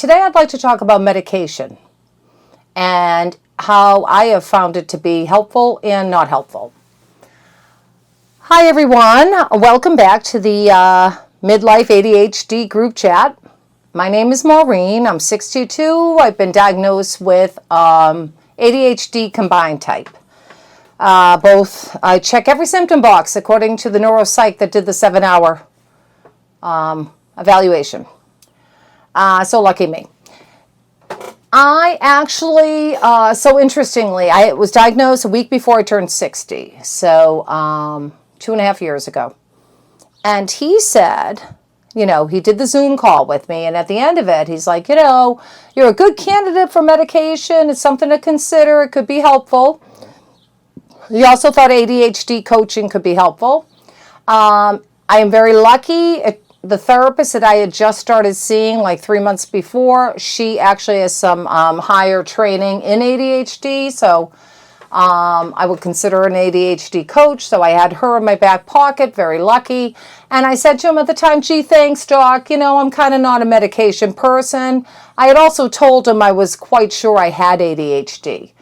Today I'd like to talk about medication and how I have found it to be helpful and not helpful. Hi everyone, welcome back to the Midlife ADHD group chat. My name is Maureen, I'm 62, I've been diagnosed with ADHD combined type. I check every symptom box according to the neuropsych that did the 7-hour evaluation. So lucky me. I actually, so interestingly, I was diagnosed a week before I turned 60, so 2.5 years ago. And he said, he did the Zoom call with me, and at the end of it, he's like, you're a good candidate for medication. It's something to consider. It could be helpful. He also thought ADHD coaching could be helpful. I am very lucky. The therapist that I had just started seeing like 3 months before, she actually has some higher training in ADHD, so I would consider an ADHD coach, so I had her in my back pocket, very lucky. And I said to him at the time, gee, thanks, doc, I'm kind of not a medication person. I had also told him I was quite sure I had ADHD.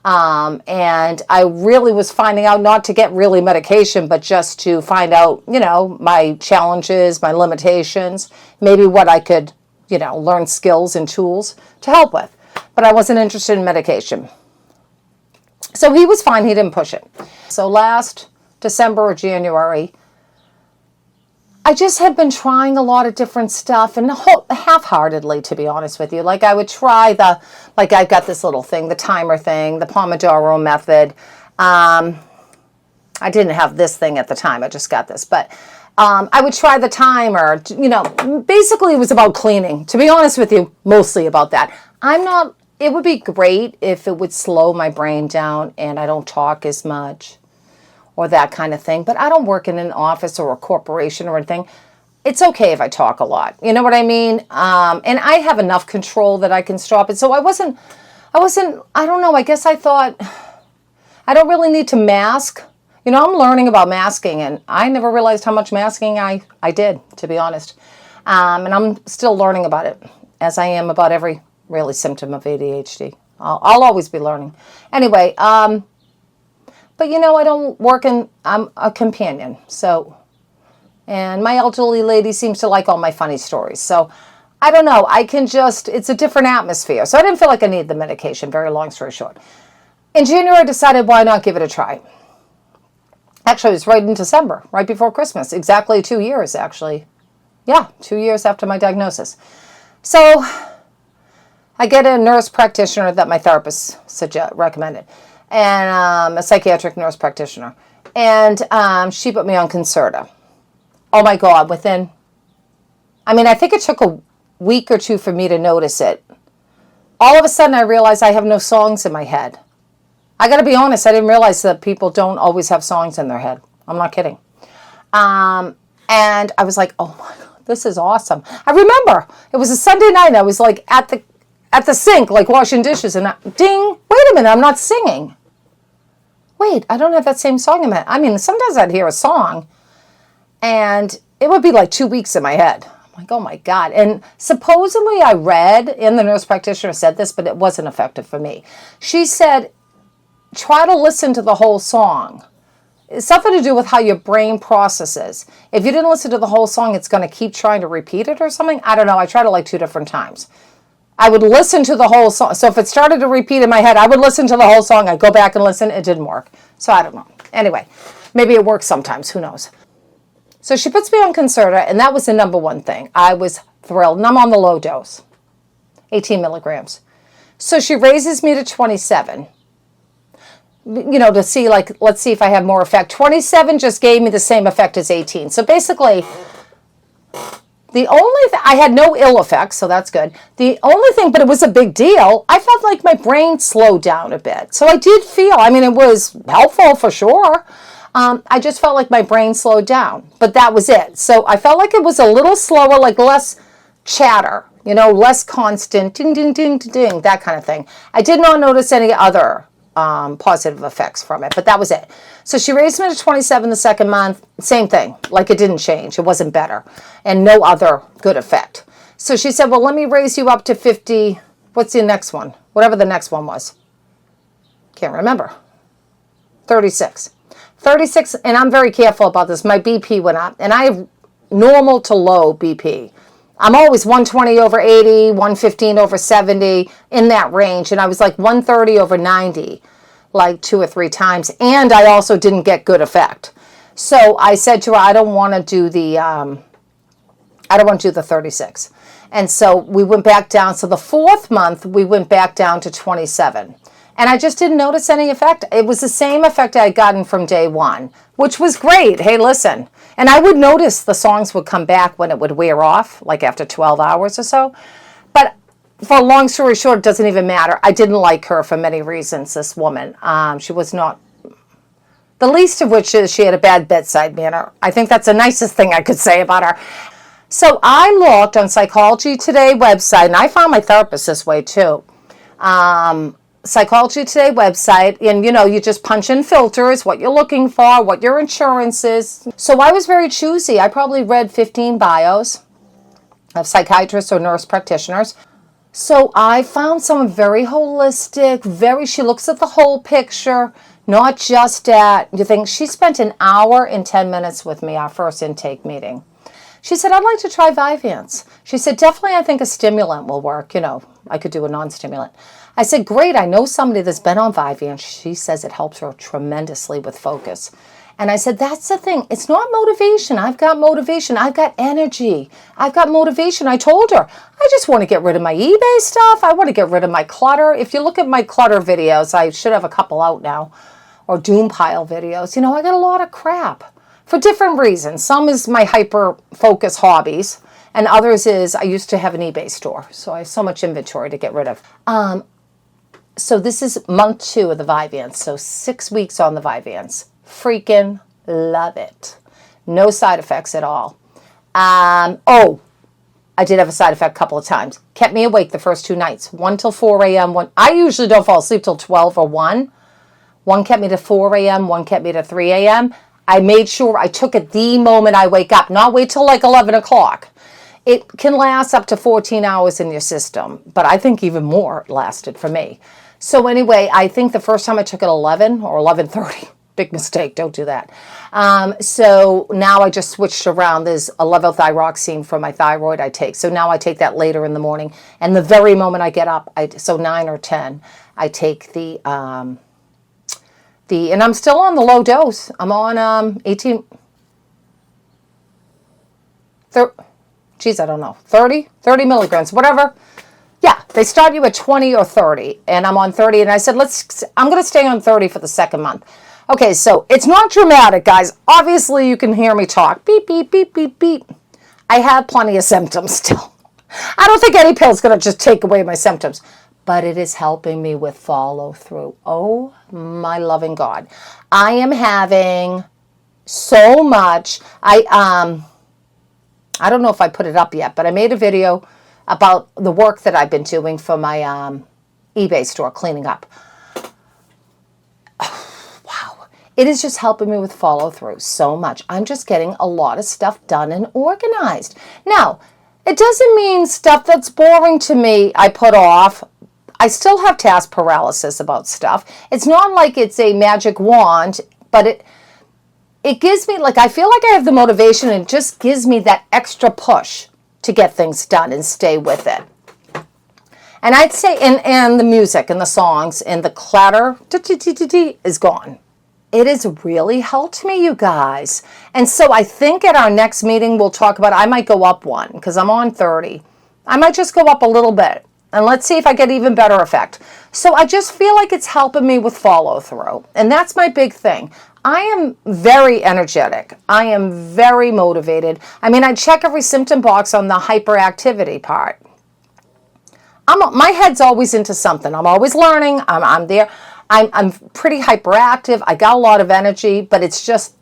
And I really was finding out not to get really medication, but just to find out, my challenges, my limitations, maybe what I could, learn skills and tools to help with. But I wasn't interested in medication. So he was fine. He didn't push it. So last December or January, I just had been trying a lot of different stuff and half-heartedly, to be honest with you. Like I would try I got this little thing, the timer thing, the Pomodoro method. I didn't have this thing at the time. I just got this. But I would try the timer. Basically it was about cleaning. To be honest with you, mostly about that. It would be great if it would slow my brain down and I don't talk as much, or that kind of thing. But I don't work in an office or a corporation or anything. It's okay if I talk a lot. You know what I mean? And I have enough control that I can stop it. So I wasn't, I don't know, I guess I thought, I don't really need to mask. I'm learning about masking, and I never realized how much masking I did, to be honest. And I'm still learning about it, as I am about every really symptom of ADHD. I'll always be learning. Anyway, but I don't work I'm a companion, so, and my elderly lady seems to like all my funny stories, so I don't know, it's a different atmosphere, so I didn't feel like I needed the medication, very long story short. In January, I decided why not give it a try. Actually, it was right in December, right before Christmas, exactly 2 years, actually. Yeah, 2 years after my diagnosis. So, I get a nurse practitioner that my therapist recommended, and a psychiatric nurse practitioner. And she put me on Concerta. Oh my God, I think it took a week or two for me to notice it. All of a sudden I realized I have no songs in my head. I got to be honest, I didn't realize that people don't always have songs in their head. I'm not kidding. And I was like, oh my God, this is awesome. I remember, it was a Sunday night, and I was like at the sink, like washing dishes, and ding, wait a minute, I'm not singing. Wait, I don't have that same song in my head. Sometimes I'd hear a song, and it would be like 2 weeks in my head. I'm like, oh my God. And supposedly I read, and the nurse practitioner said this, but it wasn't effective for me. She said, try to listen to the whole song. It's something to do with how your brain processes. If you didn't listen to the whole song, it's going to keep trying to repeat it or something. I don't know. I tried it like 2 different times. I would listen to the whole song. So if it started to repeat in my head, I would listen to the whole song. I'd go back and listen. It didn't work. So I don't know. Anyway, maybe it works sometimes. Who knows? So she puts me on Concerta, and that was the number one thing. I was thrilled. And I'm on the low dose, 18 milligrams. So she raises me to 27. To see, let's see if I have more effect. 27 just gave me the same effect as 18. So basically, I had no ill effects, so that's good. The only thing, but it was a big deal, I felt like my brain slowed down a bit. So I did feel, it was helpful for sure. I just felt like my brain slowed down, but that was it. So I felt like it was a little slower, like less chatter, less constant ding, ding, ding, ding, ding, that kind of thing. I did not notice any other positive effects from it, but that was it. So she raised me to 27 the second month, same thing, like it didn't change, it wasn't better, and no other good effect. So she said, well, let me raise you up to 50. What's the next one? Whatever the next one was. Can't remember. 36. 36, and I'm very careful about this. My BP went up, and I have normal to low BP. I'm always 120 over 80, 115 over 70, in that range. And I was like 130 over 90, like 2 or 3 times. And I also didn't get good effect. So I said to her, I don't want to do the 36. And so we went back down. So the 4th month, we went back down to 27. And I just didn't notice any effect. It was the same effect I had gotten from day 1, which was great. Hey, listen. And I would notice the songs would come back when it would wear off, like after 12 hours or so. But for a long story short, it doesn't even matter. I didn't like her for many reasons, this woman. She was not, the least of which is she had a bad bedside manner. I think that's the nicest thing I could say about her. So I looked on Psychology Today website, and I found my therapist this way too. Psychology Today website, and you just punch in filters, what you're looking for, what your insurance is. So I was very choosy. I probably read 15 bios of psychiatrists or nurse practitioners. So I found someone very holistic, she looks at the whole picture, not just at, you think, she spent an hour and 10 minutes with me, our first intake meeting. She said, I'd like to try Vyvanse. She said, definitely I think a stimulant will work. I could do a non-stimulant. I said, great, I know somebody that's been on Vyvanse. She says it helps her tremendously with focus. And I said, that's the thing. It's not motivation. I've got motivation. I've got energy. I've got motivation. I told her, I just want to get rid of my eBay stuff. I want to get rid of my clutter. If you look at my clutter videos, I should have a couple out now, or doom pile videos. I got a lot of crap for different reasons. Some is my hyper-focus hobbies, and others is I used to have an eBay store. So I have so much inventory to get rid of. So this is month 2 of the Vyvanse. So 6 weeks on the Vyvanse. Freaking love it. No side effects at all. I did have a side effect a couple of times. Kept me awake the first 2 nights. 1 till 4 a.m. I usually don't fall asleep till 12 or 1. 1 kept me to 4 a.m. 1 kept me to 3 a.m. I made sure I took it the moment I wake up. Not wait till like 11 o'clock. It can last up to 14 hours in your system. But I think even more lasted for me. So anyway, I think the first time I took it 11 or 11:30. Big mistake. Don't do that. So now I just switched around. There's a levothyroxine for my thyroid I take. So now I take that later in the morning. And the very moment I get up, so 9 or 10, I take the and I'm still on the low dose. I'm on 18, 30, I don't know, 30 milligrams, whatever. Yeah, they start you at 20 or 30, and I'm on 30, and I said, I'm going to stay on 30 for the 2nd month. Okay, so it's not dramatic, guys. Obviously, you can hear me talk. Beep, beep, beep, beep, beep. I have plenty of symptoms still. I don't think any pill is going to just take away my symptoms, but it is helping me with follow through. Oh, my loving God. I am having so much. I don't know if I put it up yet, but I made a video about the work that I've been doing for my eBay store, cleaning up. Wow. It is just helping me with follow through so much. I'm just getting a lot of stuff done and organized. Now, it doesn't mean stuff that's boring to me I put off. I still have task paralysis about stuff. It's not like it's a magic wand, but it gives me, I feel like I have the motivation, and it just gives me that extra push to get things done and stay with it. And I'd say, and the music and the songs and the clatter is gone. It has really helped me, you guys. And so I think at our next meeting, we'll talk about, I might go up 1 because I'm on 30. I might just go up a little bit. And let's see if I get even better effect. So I just feel like it's helping me with follow through. And that's my big thing. I am very energetic. I am very motivated. I mean, I check every symptom box on the hyperactivity part. My head's always into something. I'm always learning. I'm there. I'm pretty hyperactive. I got a lot of energy, but it's just,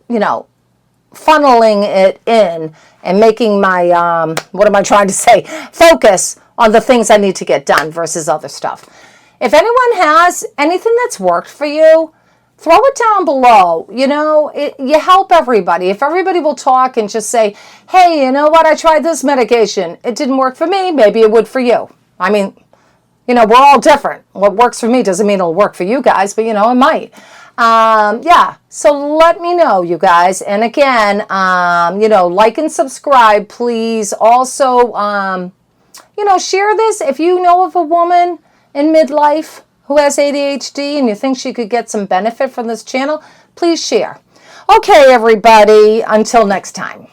funneling it in and making my, what am I trying to say? Focus on the things I need to get done versus other stuff. If anyone has anything that's worked for you, throw it down below. You know, you help everybody. If everybody will talk and just say, hey, you know what, I tried this medication. It didn't work for me. Maybe it would for you. I mean, you know, we're all different. What works for me doesn't mean it'll work for you guys, but, you know, it might. Yeah, so let me know, you guys. And again, you know, like and subscribe, please. Also, you know, share this. If you know of a woman in midlife who has ADHD and you think she could get some benefit from this channel, please share. Okay, everybody, until next time.